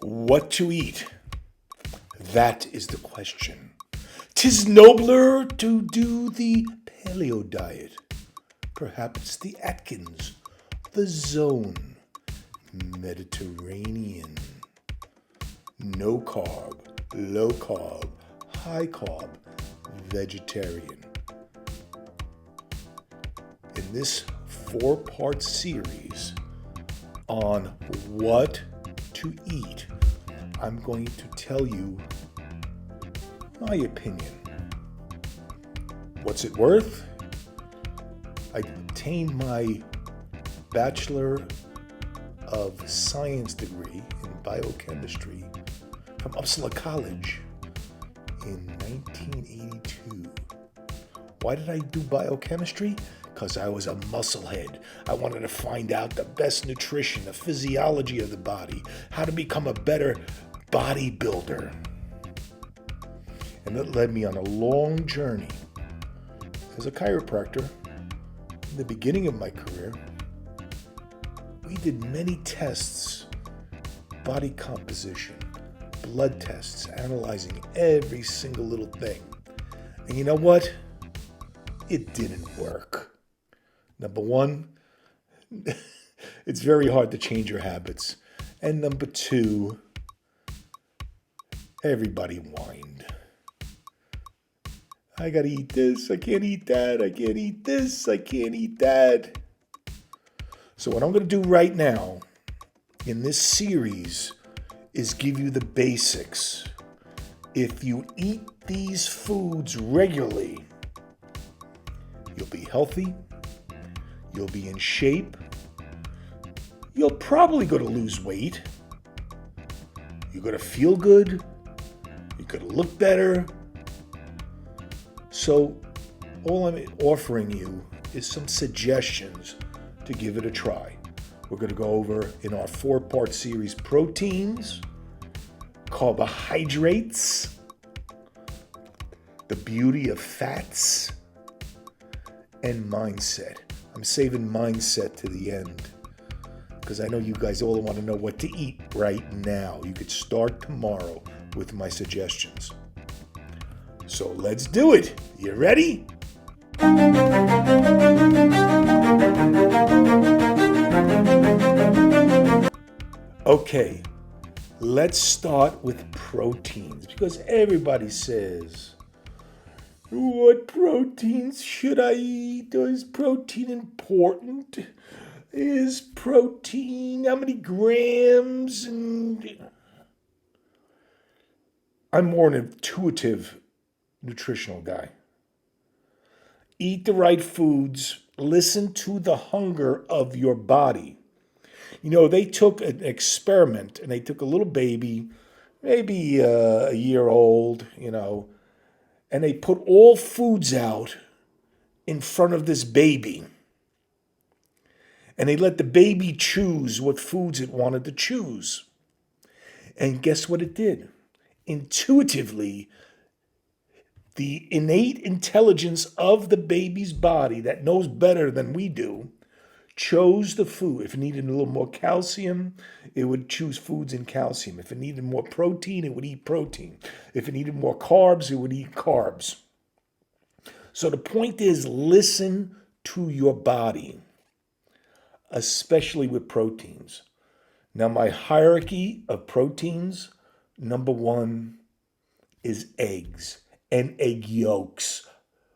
What to eat? That is the question. 'Tis nobler to do the paleo diet. Perhaps the Atkins, the Zone, Mediterranean. No carb, low carb, high carb, vegetarian. In this 4-part series on what to eat, I'm going to tell you my opinion. What's it worth? I obtained my Bachelor of Science degree in biochemistry from Uppsala College in 1982. Why did I do biochemistry? Because I was a musclehead. I wanted to find out the best nutrition, the physiology of the body, how to become a better bodybuilder. And that led me on a long journey. As a chiropractor, in the beginning of my career, we did many tests, body composition, blood tests, analyzing every single little thing. And you know what? It didn't work. Number one, it's very hard to change your habits. And number two, everybody whined. I gotta eat this, I can't eat that, I can't eat this, I can't eat that. So what I'm gonna do right now in this series is give you the basics. If you eat these foods regularly, you'll be healthy, you'll be in shape, you'll probably go to lose weight, you're going to feel good, you're going to look better. So all I'm offering you is some suggestions to give it a try. We're going to go over in our 4-part series proteins, carbohydrates, the beauty of fats, and mindset. I'm saving mindset to the end because I know you guys all want to know what to eat right now. You could start tomorrow with my suggestions. So let's do it. You ready? Okay, let's start with proteins because everybody says, what proteins should I eat? Is protein important? Is protein, how many grams? I'm more an intuitive nutritional guy. Eat the right foods. Listen to the hunger of your body. You know, they took an experiment and they took a little baby, maybe a year old, and they put all foods out in front of this baby. And they let the baby choose what foods it wanted to choose. And guess what it did? Intuitively, the innate intelligence of the baby's body that knows better than we do chose the food. If it needed a little more calcium, it would choose foods in calcium. If it needed more protein, it would eat protein. If it needed more carbs, it would eat carbs. So the point is, listen to your body, especially with proteins. Now, my hierarchy of proteins, number one is eggs and egg yolks,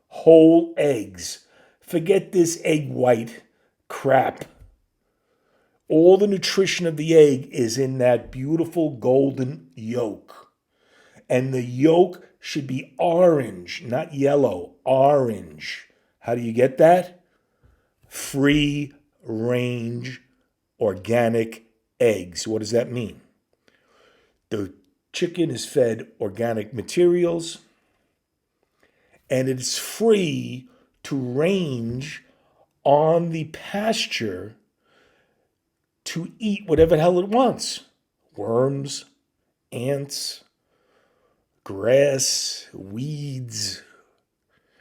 whole eggs. Forget this egg white crap. All the nutrition of the egg is in that beautiful golden yolk. And the yolk should be orange, not yellow, orange. How do you get that? Free range organic eggs. What does that mean? The chicken is fed organic materials and it's free to range on the pasture to eat whatever the hell it wants. Worms, ants, grass, weeds.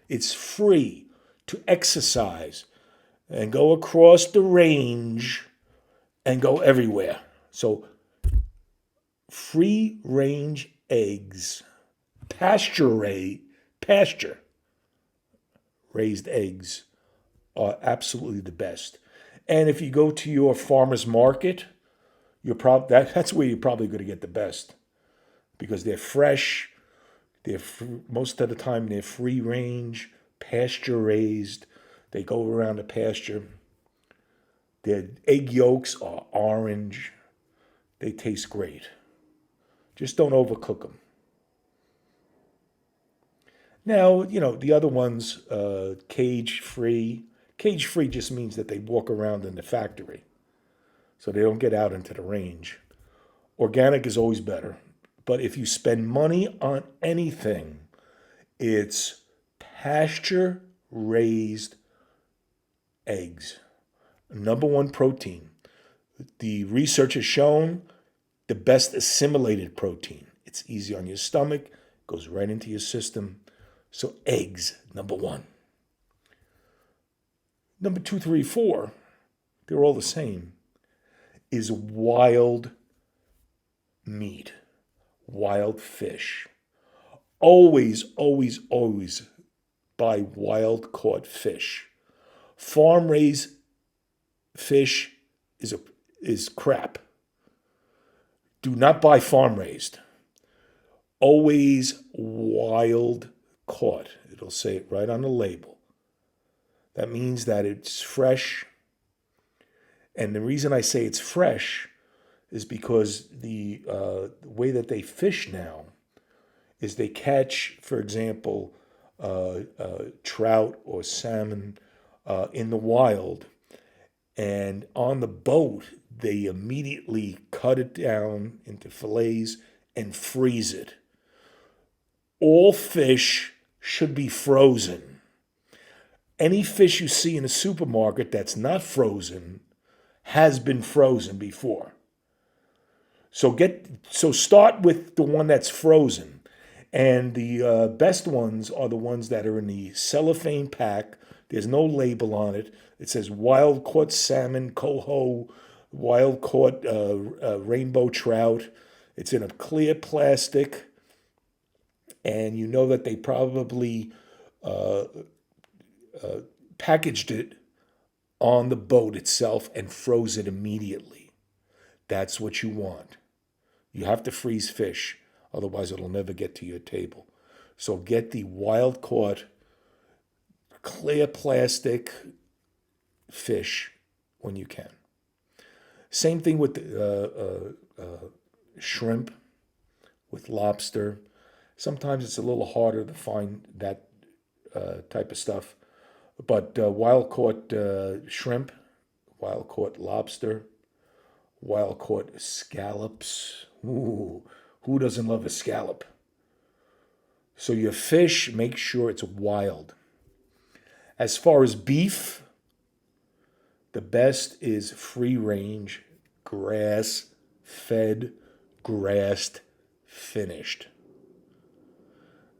It's free to exercise and go across the range and go everywhere. So free range eggs, pasture raised eggs are absolutely the best. And if you go to your farmer's market, that's where you're probably going to get the best because they're fresh. Most of the time they're free range, pasture raised. They go around the pasture. Their egg yolks are orange. They taste great. Just don't overcook them. Now, the other ones, cage free. Cage free just means that they walk around in the factory, so they don't get out into the range. Organic is always better. But if you spend money on anything, it's pasture raised eggs. Number one protein. The research has shown the best assimilated protein. It's easy on your stomach, goes right into your system. So eggs, number one. Number 2, 3, 4, they're all the same, is wild meat, wild fish. Always, always, always buy wild caught fish. Farm raised fish is crap. Do not buy farm raised. Always wild caught. It'll say it right on the label. That means that it's fresh. And the reason I say it's fresh is because the way that they fish now is they catch, for example, trout or salmon in the wild, and on the boat they immediately cut it down into fillets and freeze it. All fish should be frozen. Any fish you see in a supermarket that's not frozen has been frozen before. So start with the one that's frozen. And the best ones are the ones that are in the cellophane pack. There's no label on it. It says wild caught salmon, coho, wild caught rainbow trout. It's in a clear plastic. And you know that they probably packaged it on the boat itself and froze it immediately. That's what you want. You have to freeze fish, otherwise it'll never get to your table. So get the wild caught, clear plastic fish when you can. Same thing with shrimp, with lobster. Sometimes it's a little harder to find that type of stuff. But wild caught shrimp, wild caught lobster, wild caught scallops. Ooh, who doesn't love a scallop? So your fish, make sure it's wild. As far as beef, the best is free range, grass fed, grassed, finished.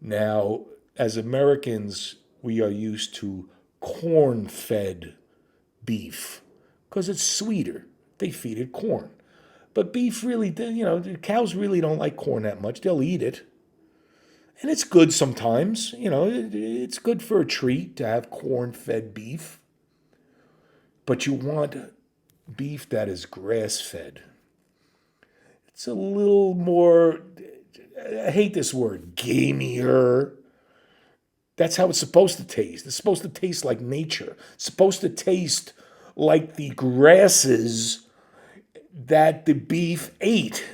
Now, as Americans, we are used to corn-fed beef because it's sweeter. They feed it corn. But beef really, cows really don't like corn that much. They'll eat it. And it's good sometimes. It's good for a treat to have corn-fed beef. But you want beef that is grass-fed. It's a little more, I hate this word, gamier. That's how it's supposed to taste. It's supposed to taste like nature. It's supposed to taste like the grasses that the beef ate.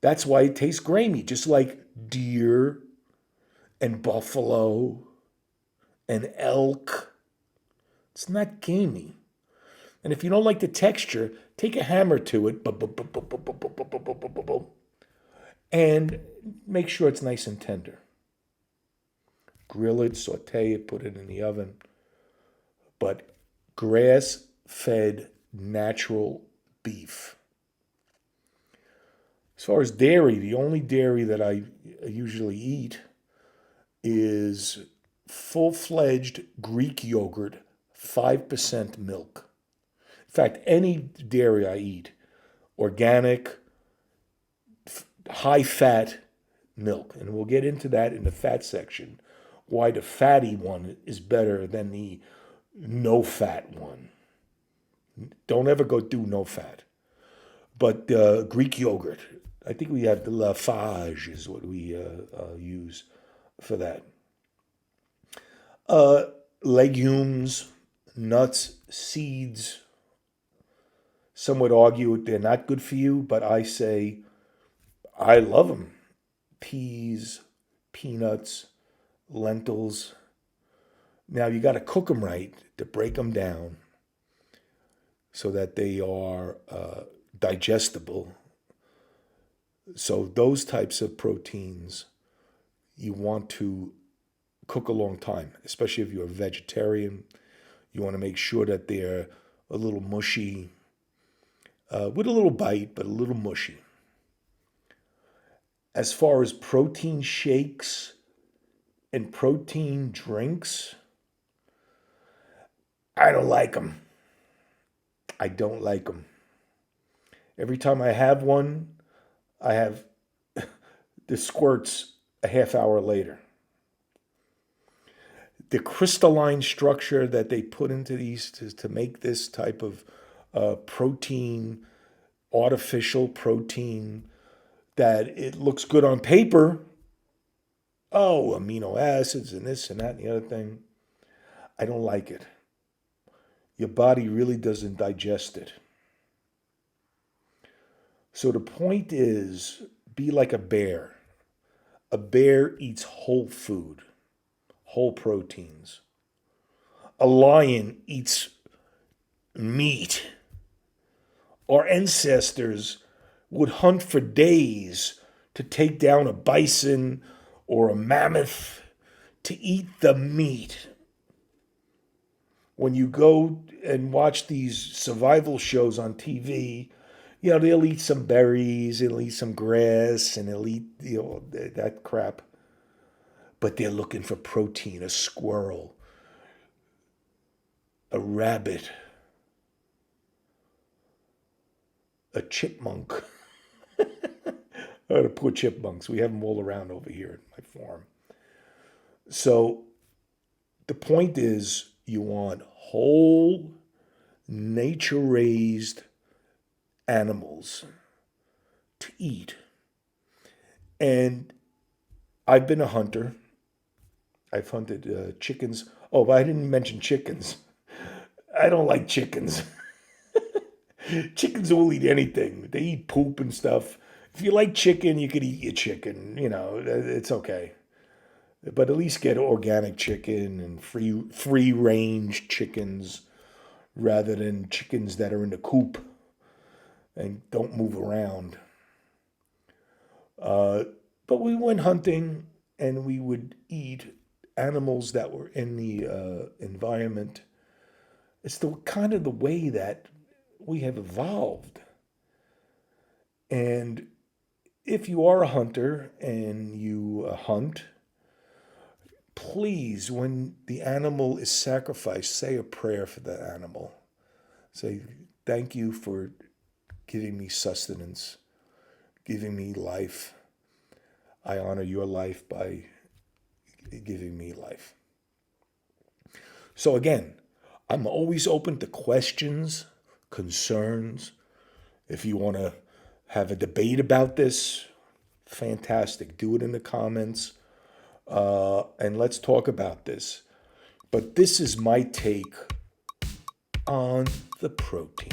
That's why it tastes gamey, just like deer and buffalo and elk. It's not gamey. And if you don't like the texture, take a hammer to it and make sure it's nice and tender. Grill it, saute it, put it in the oven. But grass-fed, natural beef. As far as dairy, the only dairy that I usually eat is full-fledged Greek yogurt, 5% milk. In fact, any dairy I eat, organic high fat milk. And we'll get into that in the fat section, why the fatty one is better than the no fat one. Don't ever go do no fat. But Greek yogurt, I think we have the Lafarge is what we use for that. Legumes, nuts, seeds. Some would argue they're not good for you, but I say I love them. Peas, peanuts, lentils. Now you got to cook them right to break them down so that they are digestible. So those types of proteins you want to cook a long time, especially if you're a vegetarian. You want to make sure that they're a little mushy, with a little bite, but a little mushy. As far as protein shakes and protein drinks, I don't like them. I don't like them. Every time I have one, I have the squirts a half hour later. The crystalline structure that they put into these to make this type of protein, artificial protein, that it looks good on paper. Oh, amino acids and this and that and the other thing. I don't like it. Your body really doesn't digest it. So the point is, be like a bear. A bear eats whole food, whole proteins. A lion eats meat. Our ancestors would hunt for days to take down a bison or a mammoth to eat the meat. When you go and watch these survival shows on TV, they'll eat some berries, they'll eat some grass, and they'll eat, that crap. But they're looking for protein, a squirrel, a rabbit, a chipmunk. The poor chipmunks. We have them all around over here at my farm. So the point is, you want whole, nature-raised animals to eat. And I've been a hunter. I've hunted chickens. Oh, but I didn't mention chickens. I don't like chickens. Chickens will eat anything. They eat poop and stuff. If you like chicken, you could eat your chicken. It's okay. But at least get organic chicken and free range chickens rather than chickens that are in the coop and don't move around. But we went hunting and we would eat animals that were in the environment. It's the kind of the way that we have evolved. And if you are a hunter and you hunt, please, when the animal is sacrificed, say a prayer for the animal. Say, thank you for giving me sustenance, giving me life. I honor your life by giving me life. So again, I'm always open to questions, concerns. If you want to have a debate about this, fantastic. Do it in the comments. And let's talk about this. But this is my take on the protein.